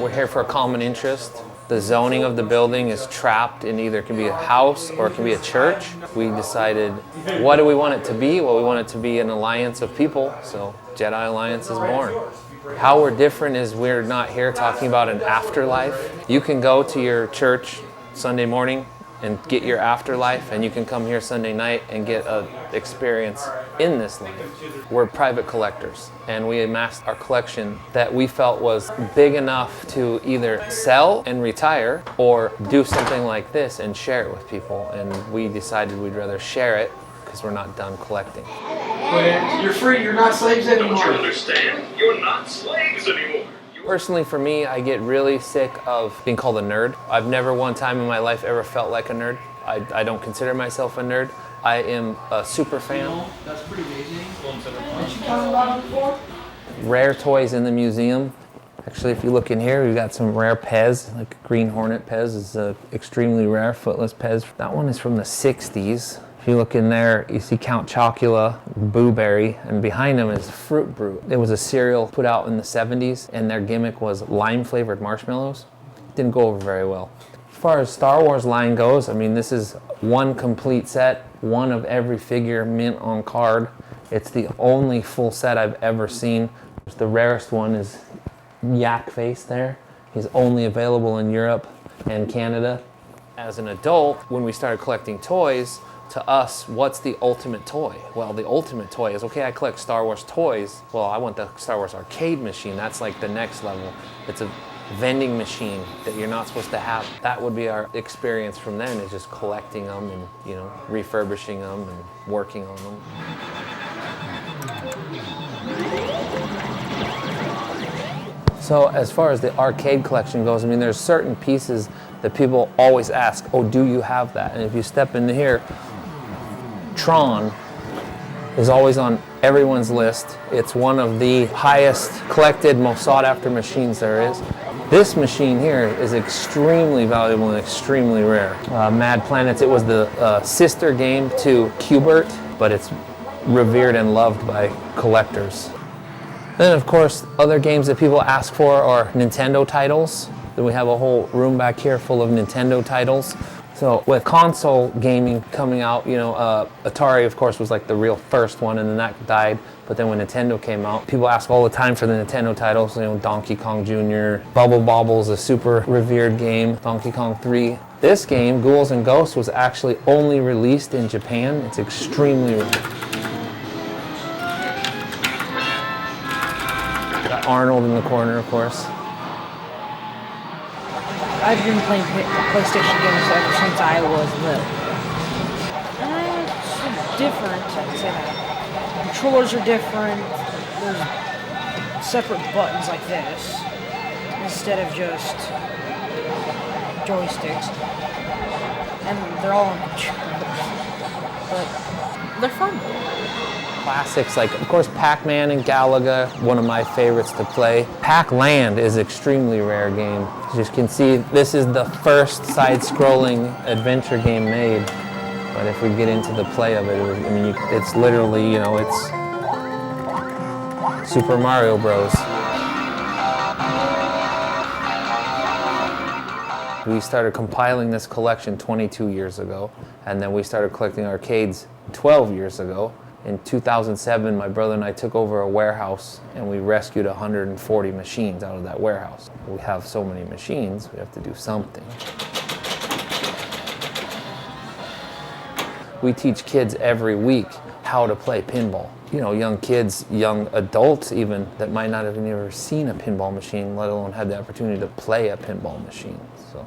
We're here for a common interest. The zoning of the building is trapped in either it can be a house or it can be a church. We decided, what do we want it to be? Well, we want it to be an alliance of people, so Jedi Alliance is born. How we're different is we're not here talking about an afterlife. You can go to your church Sunday morning and get your afterlife, and you can come here Sunday night and get an experience in this life. We're private collectors, and we amassed our collection that we felt was big enough to either sell and retire or do something like this and share it with people. And we decided we'd rather share it because we're not done collecting. When you're free, you're not slaves anymore. Don't you understand? You're not slaves anymore. Personally, for me, I get really sick of being called a nerd. I've never one time in my life ever felt like a nerd. I don't consider myself a nerd. I am a super fan. That's pretty amazing. Did you come around before? Rare toys in the museum. Actually, if you look in here, we've got some rare Pez, like Green Hornet Pez is extremely rare, footless Pez. That one is from the 60s. If you look in there, you see Count Chocula, Boo Berry, and behind him is Fruit Brute. It was a cereal put out in the 70s, and their gimmick was lime-flavored marshmallows. Didn't go over very well. As far as Star Wars line goes, I mean, this is one complete set, one of every figure mint on card. It's the only full set I've ever seen. The rarest one is Yak Face there. He's only available in Europe and Canada. As an adult, when we started collecting toys, to us, what's the ultimate toy? Well, the ultimate toy is, okay, I collect Star Wars toys. Well, I want the Star Wars arcade machine. That's like the next level. It's a vending machine that you're not supposed to have. That would be our experience from then, is just collecting them and, you know, refurbishing them and working on them. So as far as the arcade collection goes, I mean, there's certain pieces that people always ask, oh, do you have that? And if you step into here, Tron is always on everyone's list. It's one of the highest collected, most sought after machines there is. This machine here is extremely valuable and extremely rare. Mad Planets, it was the sister game to Q*bert, but it's revered and loved by collectors. Then of course, other games that people ask for are Nintendo titles. Then we have a whole room back here full of Nintendo titles. So with console gaming coming out, you know, Atari of course was like the real first one, and then that died. But then when Nintendo came out, people ask all the time for the Nintendo titles, you know, Donkey Kong Jr., Bubble Bobble's a super revered game, Donkey Kong 3. This game, Ghouls and Ghosts, was actually only released in Japan. It's extremely rare. Got Arnold in the corner, of course. I've been playing PlayStation games ever since I was little. It's different, I'd say that. Controllers are different. There's separate buttons like this, instead of just joysticks. And they're all on controllers. But they're fun. Classics like, of course, Pac-Man and Galaga, one of my favorites to play. Pac-Land is an extremely rare game. As you can see, this is the first side-scrolling adventure game made. But if we get into the play of it, I mean, it's literally, you know, it's Super Mario Bros. We started compiling this collection 22 years ago, and then we started collecting arcades 12 years ago. In 2007, my brother and I took over a warehouse, and we rescued 140 machines out of that warehouse. We have so many machines, we have to do something. We teach kids every week how to play pinball. You know, young kids, young adults even, that might not have ever seen a pinball machine, let alone had the opportunity to play a pinball machine. So,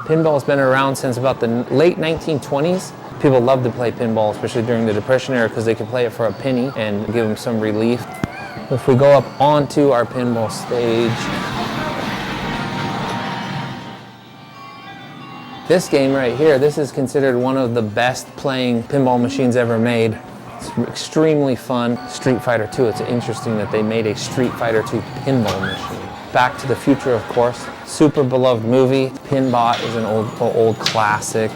pinball's been around since about the late 1920s. People love to play pinball, especially during the Depression era, because they could play it for a penny and give them some relief. If we go up onto our pinball stage, this game right here, this is considered one of the best playing pinball machines ever made. It's extremely fun. Street Fighter 2, it's interesting that they made a Street Fighter 2 pinball machine. Back to the Future, of course. Super beloved movie. Pinbot is an old classic.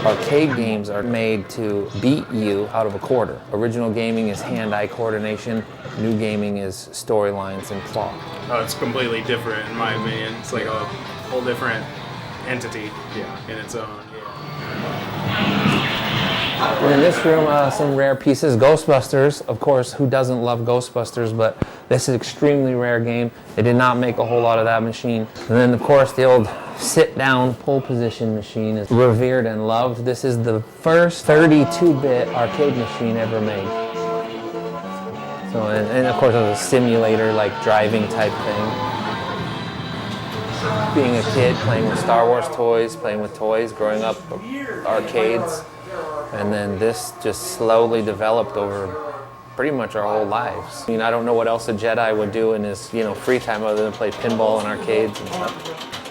Arcade games are made to beat you out of a quarter. Original gaming is hand-eye coordination. New gaming is storylines and plot. Oh, it's completely different in my opinion. It's like a whole different entity in its own. And in this room, some rare pieces. Ghostbusters, of course, who doesn't love Ghostbusters, but this is an extremely rare game. They did not make a whole lot of that machine. And then, of course, the old sit-down pole position machine is revered and loved. This is the first 32-bit arcade machine ever made. So, and of course, it was a simulator, like driving type thing. Being a kid, playing with Star Wars toys, playing with toys, growing up arcades. And then this just slowly developed over pretty much our whole lives. I mean, I don't know what else a Jedi would do in his, free time other than play pinball in arcades and stuff.